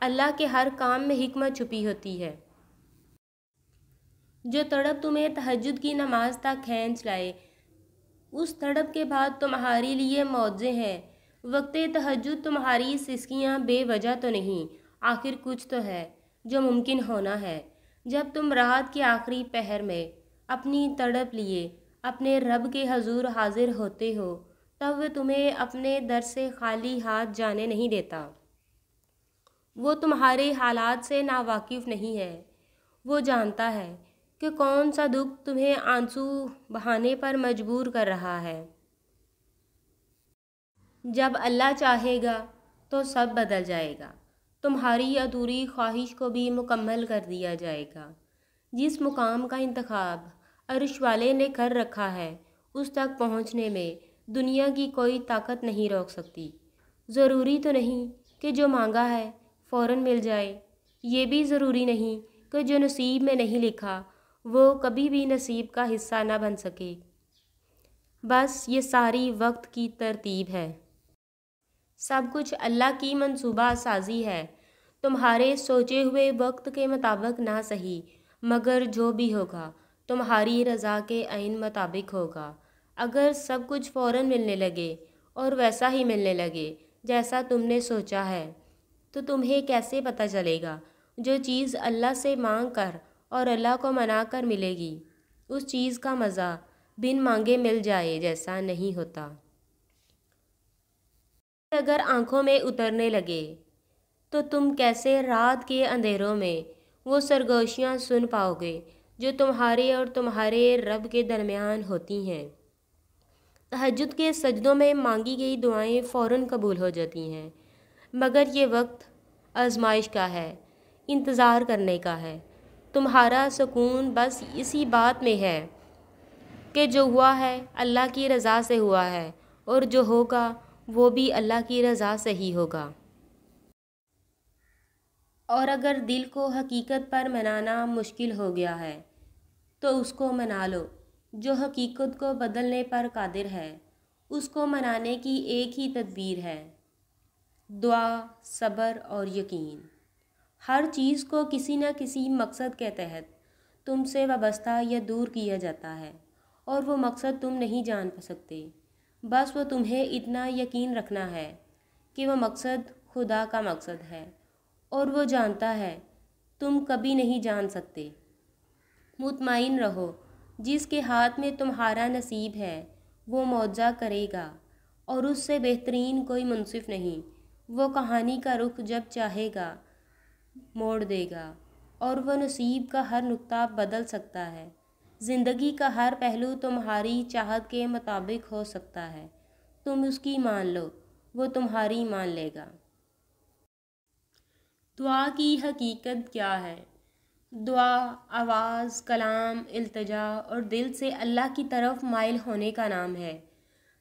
اللہ کے ہر کام میں حکمت چھپی ہوتی ہے۔ جو تڑپ تمہیں تہجد کی نماز تک کھینچ لائے، اس تڑپ کے بعد تمہارے لیے معجزے ہیں۔ وقت تہجد تمہاری سسکیاں بے وجہ تو نہیں، آخر کچھ تو ہے جو ممکن ہونا ہے۔ جب تم رات کے آخری پہر میں اپنی تڑپ لیے اپنے رب کے حضور حاضر ہوتے ہو، تب وہ تمہیں اپنے در سے خالی ہاتھ جانے نہیں دیتا۔ وہ تمہارے حالات سے ناواقف نہیں ہے۔ وہ جانتا ہے کہ کون سا دکھ تمہیں آنسو بہانے پر مجبور کر رہا ہے۔ جب اللہ چاہے گا تو سب بدل جائے گا، تمہاری ادھوری خواہش کو بھی مکمل کر دیا جائے گا۔ جس مقام کا انتخاب عرش والے نے کر رکھا ہے، اس تک پہنچنے میں دنیا کی کوئی طاقت نہیں روک سکتی۔ ضروری تو نہیں کہ جو مانگا ہے فوراً مل جائے، یہ بھی ضروری نہیں کہ جو نصیب میں نہیں لکھا وہ کبھی بھی نصیب کا حصہ نہ بن سکے۔ بس یہ ساری وقت کی ترتیب ہے۔ سب کچھ اللہ کی منصوبہ سازی ہے۔ تمہارے سوچے ہوئے وقت کے مطابق نہ صحیح، مگر جو بھی ہوگا تمہاری رضا کے عین مطابق ہوگا۔ اگر سب کچھ فوراً ملنے لگے اور ویسا ہی ملنے لگے جیسا تم نے سوچا ہے، تو تمہیں کیسے پتہ چلے گا؟ جو چیز اللہ سے مانگ کر اور اللہ کو منا کر ملے گی، اس چیز کا مزہ بن مانگے مل جائے جیسا نہیں ہوتا۔ اگر آنکھوں میں اترنے لگے تو تم کیسے رات کے اندھیروں میں وہ سرگوشیاں سن پاؤ گے جو تمہارے اور تمہارے رب کے درمیان ہوتی ہیں۔ تہجد کے سجدوں میں مانگی گئی دعائیں فوراً قبول ہو جاتی ہیں، مگر یہ وقت آزمائش کا ہے، انتظار کرنے کا ہے۔ تمہارا سکون بس اسی بات میں ہے کہ جو ہوا ہے اللہ کی رضا سے ہوا ہے، اور جو ہوگا وہ بھی اللہ کی رضا سے ہی ہوگا۔ اور اگر دل کو حقیقت پر منانا مشکل ہو گیا ہے تو اس کو منا لو جو حقیقت کو بدلنے پر قادر ہے۔ اس کو منانے کی ایک ہی تدبیر ہے: دعا، صبر اور یقین۔ ہر چیز کو کسی نہ کسی مقصد کے تحت تم سے وابستہ یا دور کیا جاتا ہے، اور وہ مقصد تم نہیں جان سکتے۔ بس وہ تمہیں اتنا یقین رکھنا ہے کہ وہ مقصد خدا کا مقصد ہے، اور وہ جانتا ہے تم کبھی نہیں جان سکتے۔ مطمئن رہو، جس کے ہاتھ میں تمہارا نصیب ہے وہ معجزہ کرے گا، اور اس سے بہترین کوئی منصف نہیں۔ وہ کہانی کا رخ جب چاہے گا موڑ دے گا، اور وہ نصیب کا ہر نقطہ بدل سکتا ہے۔ زندگی کا ہر پہلو تمہاری چاہت کے مطابق ہو سکتا ہے۔ تم اس کی مان لو، وہ تمہاری مان لے گا۔ دعا کی حقیقت کیا ہے؟ دعا آواز، کلام، التجا اور دل سے اللہ کی طرف مائل ہونے کا نام ہے۔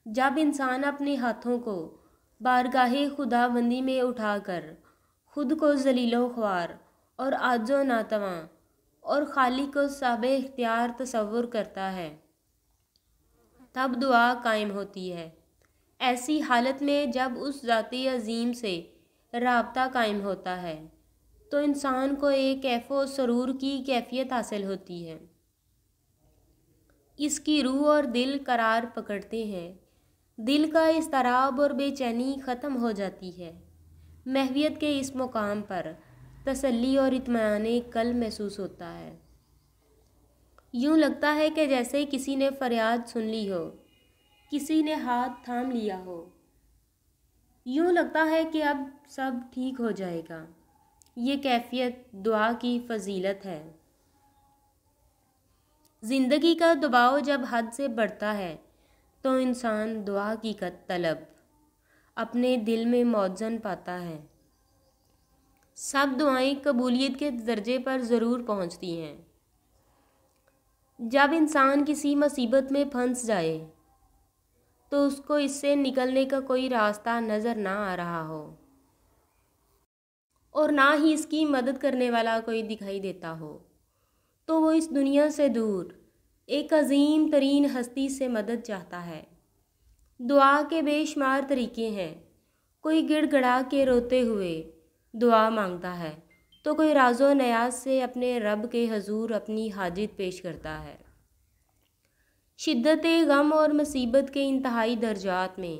جب انسان اپنے ہاتھوں کو بارگاہ خداوندی میں اٹھا کر خود کو ذلیل و خوار اور عاجز و ناتواں اور خالق کو صاحب اختیار تصور کرتا ہے، تب دعا قائم ہوتی ہے۔ ایسی حالت میں جب اس ذات عظیم سے رابطہ قائم ہوتا ہے تو انسان کو ایک کیف و سرور کی کیفیت حاصل ہوتی ہے۔ اس کی روح اور دل قرار پکڑتے ہیں، دل کا اضطراب اور بے چینی ختم ہو جاتی ہے۔ محویت کے اس مقام پر تسلی اور اطمینان قلب محسوس ہوتا ہے۔ یوں لگتا ہے کہ جیسے کسی نے فریاد سن لی ہو، کسی نے ہاتھ تھام لیا ہو۔ یوں لگتا ہے کہ اب سب ٹھیک ہو جائے گا۔ یہ کیفیت دعا کی فضیلت ہے۔ زندگی کا دباؤ جب حد سے بڑھتا ہے تو انسان دعا کی طلب اپنے دل میں موزن پاتا ہے۔ سب دعائیں قبولیت کے درجے پر ضرور پہنچتی ہیں۔ جب انسان کسی مصیبت میں پھنس جائے تو اس کو اس سے نکلنے کا کوئی راستہ نظر نہ آ رہا ہو، اور نہ ہی اس کی مدد کرنے والا کوئی دکھائی دیتا ہو، تو وہ اس دنیا سے دور ایک عظیم ترین ہستی سے مدد چاہتا ہے۔ دعا کے بے شمار طریقے ہیں۔ کوئی گڑ گڑا کے روتے ہوئے دعا مانگتا ہے تو کوئی راز و نیاز سے اپنے رب کے حضور اپنی حاجت پیش کرتا ہے۔ شدت غم اور مصیبت کے انتہائی درجات میں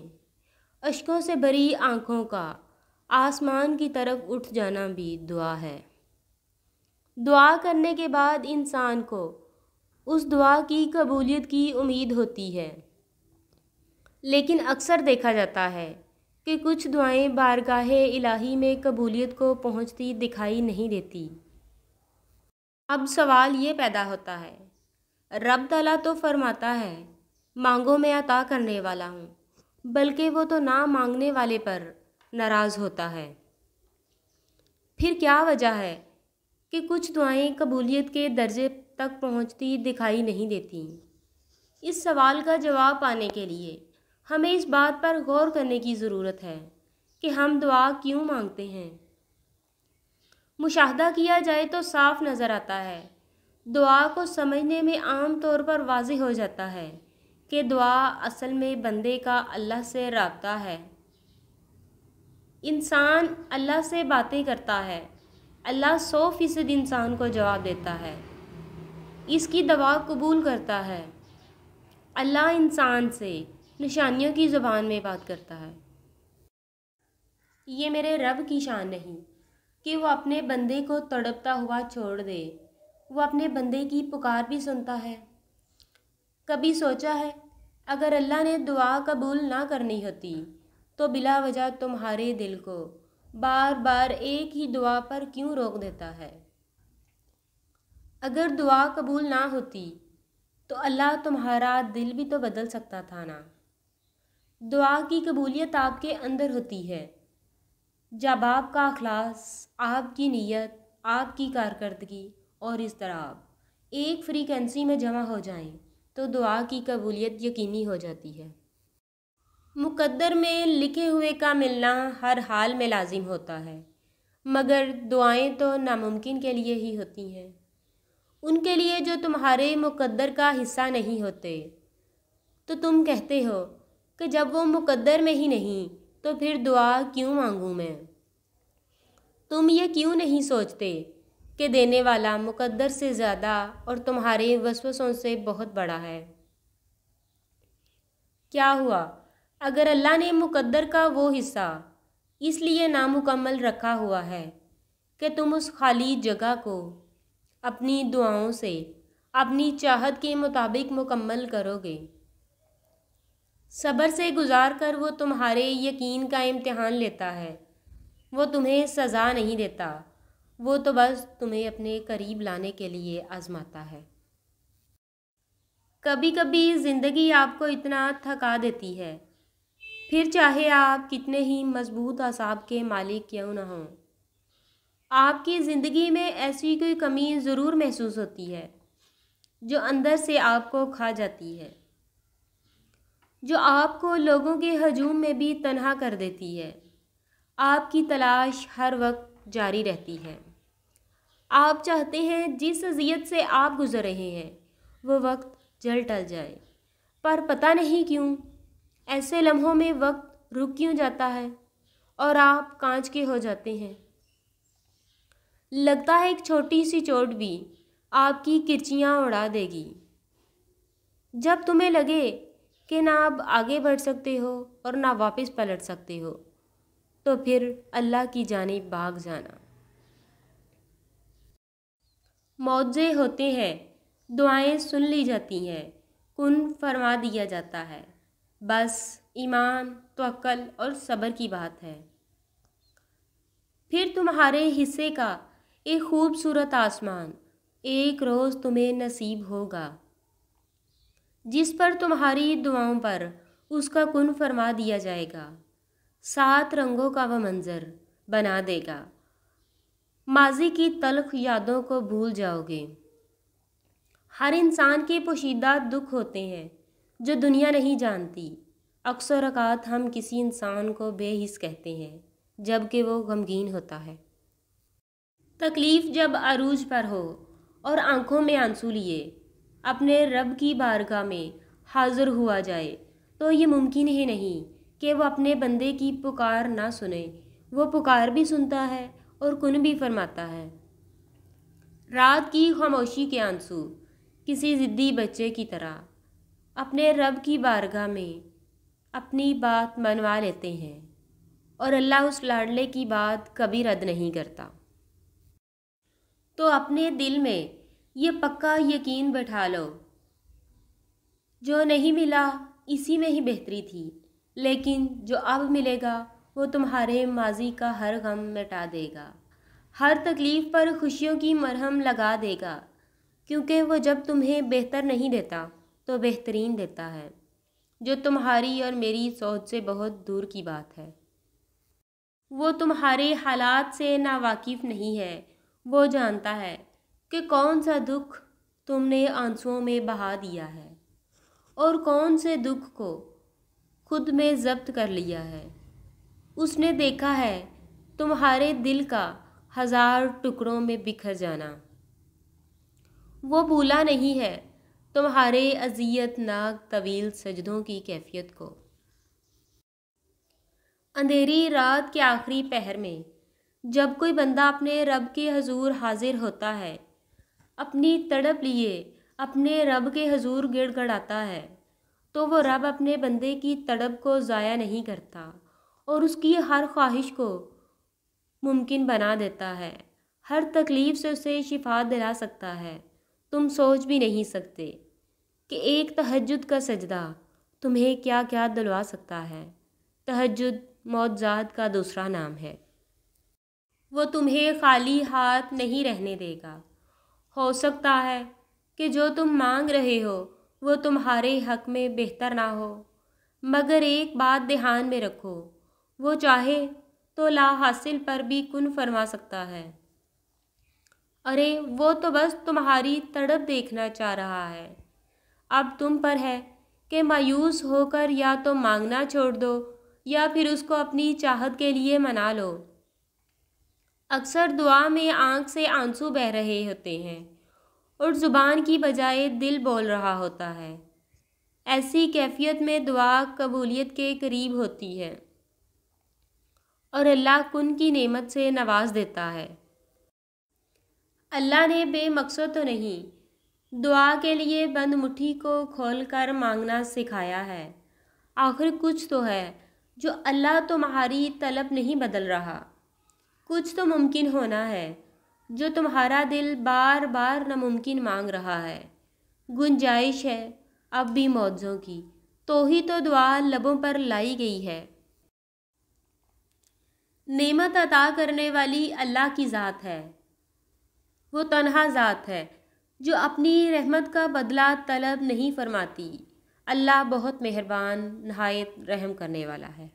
اشکوں سے بھری آنکھوں کا آسمان کی طرف اٹھ جانا بھی دعا ہے۔ دعا کرنے کے بعد انسان کو اس دعا کی قبولیت کی امید ہوتی ہے، لیکن اکثر دیکھا جاتا ہے کہ کچھ دعائیں بارگاہ الہی میں قبولیت کو پہنچتی دکھائی نہیں دیتی۔ اب سوال یہ پیدا ہوتا ہے، رب تعالیٰ تو فرماتا ہے مانگو میں عطا کرنے والا ہوں، بلکہ وہ تو نہ مانگنے والے پر ناراض ہوتا ہے۔ پھر کیا وجہ ہے کہ کچھ دعائیں قبولیت کے درجے تک پہنچتی دکھائی نہیں دیتی؟ اس سوال کا جواب پانے کے لیے ہمیں اس بات پر غور کرنے کی ضرورت ہے کہ ہم دعا کیوں مانگتے ہیں۔ مشاہدہ کیا جائے تو صاف نظر آتا ہے، دعا کو سمجھنے میں عام طور پر واضح ہو جاتا ہے کہ دعا اصل میں بندے کا اللہ سے رابطہ ہے۔ انسان اللہ سے باتیں کرتا ہے، اللہ 100% انسان کو جواب دیتا ہے، اس کی دعا قبول کرتا ہے۔ اللہ انسان سے نشانیوں کی زبان میں بات کرتا ہے۔ یہ میرے رب کی شان نہیں کہ وہ اپنے بندے کو تڑپتا ہوا چھوڑ دے، وہ اپنے بندے کی پکار بھی سنتا ہے۔ کبھی سوچا ہے اگر اللہ نے دعا قبول نہ کرنی ہوتی تو بلا وجہ تمہارے دل کو بار بار ایک ہی دعا پر کیوں روک دیتا ہے؟ اگر دعا قبول نہ ہوتی تو اللہ تمہارا دل بھی تو بدل سکتا تھا نا۔ دعا کی قبولیت آپ کے اندر ہوتی ہے جب آپ کا اخلاص، آپ کی نیت، آپ کی کارکردگی اور اضطراب ایک فریکوینسی میں جمع ہو جائیں تو دعا کی قبولیت یقینی ہو جاتی ہے۔ مقدر میں لکھے ہوئے کا ملنا ہر حال میں لازم ہوتا ہے، مگر دعائیں تو ناممکن کے لیے ہی ہوتی ہیں، ان کے لیے جو تمہارے مقدر کا حصہ نہیں ہوتے۔ تو تم کہتے ہو کہ جب وہ مقدر میں ہی نہیں تو پھر دعا کیوں مانگوں میں؟ تم یہ کیوں نہیں سوچتے کہ دینے والا مقدر سے زیادہ اور تمہارے وسوسوں سے بہت بڑا ہے؟ کیا ہوا اگر اللہ نے مقدر کا وہ حصہ اس لیے نامکمل رکھا ہوا ہے کہ تم اس خالی جگہ کو اپنی دعاؤں سے اپنی چاہت کے مطابق مکمل کرو گے؟ صبر سے گزار کر وہ تمہارے یقین کا امتحان لیتا ہے، وہ تمہیں سزا نہیں دیتا، وہ تو بس تمہیں اپنے قریب لانے کے لیے آزماتا ہے۔ کبھی کبھی زندگی آپ کو اتنا تھکا دیتی ہے، پھر چاہے آپ کتنے ہی مضبوط اعصاب کے مالک کیوں نہ ہوں، آپ کی زندگی میں ایسی کوئی کمی ضرور محسوس ہوتی ہے جو اندر سے آپ کو کھا جاتی ہے، جو آپ کو لوگوں کے ہجوم میں بھی تنہا کر دیتی ہے۔ آپ کی تلاش ہر وقت جاری رہتی ہے، آپ چاہتے ہیں جس اذیت سے آپ گزر رہے ہیں وہ وقت جل ٹل جائے، پر پتہ نہیں کیوں ایسے لمحوں میں وقت رک کیوں جاتا ہے اور آپ کانچ کے ہو جاتے ہیں۔ لگتا ہے ایک چھوٹی سی چوٹ بھی آپ کی کرچیاں اڑا دے گی۔ جب تمہیں لگے کہ نہ اب آگے بڑھ سکتے ہو اور نہ واپس پلٹ سکتے ہو تو پھر اللہ کی جانب بھاگ جانا۔ معجزے ہوتے ہیں، دعائیں سن لی جاتی ہیں، کن فرما دیا جاتا ہے، بس ایمان، توکل اور صبر کی بات ہے۔ پھر تمہارے حصے کا ایک خوبصورت آسمان ایک روز تمہیں نصیب ہوگا جس پر تمہاری دعاؤں پر اس کا کن فرما دیا جائے گا، 7 رنگوں کا وہ منظر بنا دے گا، ماضی کی تلخ یادوں کو بھول جاؤ گے۔ ہر انسان کے پوشیدہ دکھ ہوتے ہیں جو دنیا نہیں جانتی۔ اکثر اوقات ہم کسی انسان کو بے حس کہتے ہیں جبکہ وہ غمگین ہوتا ہے۔ تکلیف جب عروج پر ہو اور آنکھوں میں آنسو لیے اپنے رب کی بارگاہ میں حاضر ہوا جائے تو یہ ممکن ہی نہیں کہ وہ اپنے بندے کی پکار نہ سنے۔ وہ پکار بھی سنتا ہے اور کن بھی فرماتا ہے۔ رات کی خاموشی کے آنسو کسی ضدی بچے کی طرح اپنے رب کی بارگاہ میں اپنی بات منوا لیتے ہیں، اور اللہ اس لاڈلے کی بات کبھی رد نہیں کرتا۔ تو اپنے دل میں یہ پکا یقین بٹھا لو، جو نہیں ملا اسی میں ہی بہتری تھی، لیکن جو اب ملے گا وہ تمہارے ماضی کا ہر غم مٹا دے گا، ہر تکلیف پر خوشیوں کی مرہم لگا دے گا، کیونکہ وہ جب تمہیں بہتر نہیں دیتا تو بہترین دیتا ہے، جو تمہاری اور میری سوچ سے بہت دور کی بات ہے۔ وہ تمہارے حالات سے ناواقف نہیں ہے، وہ جانتا ہے کہ کون سا دکھ تم نے آنسوؤں میں بہا دیا ہے اور کون سے دکھ کو خود میں ضبط کر لیا ہے۔ اس نے دیکھا ہے تمہارے دل کا ہزار ٹکڑوں میں بکھر جانا۔ وہ بھولا نہیں ہے تمہارے اذیت ناک طویل سجدوں کی کیفیت کو۔ اندھیری رات کے آخری پہر میں جب کوئی بندہ اپنے رب کے حضور حاضر ہوتا ہے، اپنی تڑپ لیے اپنے رب کے حضور گڑ گڑاتا ہے، تو وہ رب اپنے بندے کی تڑپ کو ضائع نہیں کرتا اور اس کی ہر خواہش کو ممکن بنا دیتا ہے، ہر تکلیف سے اسے شفا دلا سکتا ہے۔ تم سوچ بھی نہیں سکتے کہ ایک تہجد کا سجدہ تمہیں کیا کیا دلوا سکتا ہے۔ تہجد معجزات کا دوسرا نام ہے۔ وہ تمہیں خالی ہاتھ نہیں رہنے دے گا۔ ہو سکتا ہے کہ جو تم مانگ رہے ہو وہ تمہارے حق میں بہتر نہ ہو، مگر ایک بات دھیان میں رکھو، وہ چاہے تو لا حاصل پر بھی کن فرما سکتا ہے۔ ارے وہ تو بس تمہاری تڑپ دیکھنا چاہ رہا ہے۔ اب تم پر ہے کہ مایوس ہو کر یا تو مانگنا چھوڑ دو یا پھر اس کو اپنی چاہت کے لیے منا لو۔ اکثر دعا میں آنکھ سے آنسو بہہ رہے ہوتے ہیں اور زبان کی بجائے دل بول رہا ہوتا ہے۔ ایسی کیفیت میں دعا قبولیت کے قریب ہوتی ہے اور اللہ کن کی نعمت سے نواز دیتا ہے۔ اللہ نے بے مقصد تو نہیں دعا کے لیے بند مٹھی کو کھول کر مانگنا سکھایا ہے۔ آخر کچھ تو ہے جو اللہ تمہاری طلب نہیں بدل رہا، کچھ تو ممکن ہونا ہے جو تمہارا دل بار بار ناممکن مانگ رہا ہے۔ گنجائش ہے اب بھی معجزوں کی، تو ہی تو دعا لبوں پر لائی گئی ہے۔ نعمت عطا کرنے والی اللہ کی ذات ہے، وہ تنہا ذات ہے جو اپنی رحمت کا بدلہ طلب نہیں فرماتی۔ اللہ بہت مہربان نہایت رحم کرنے والا ہے۔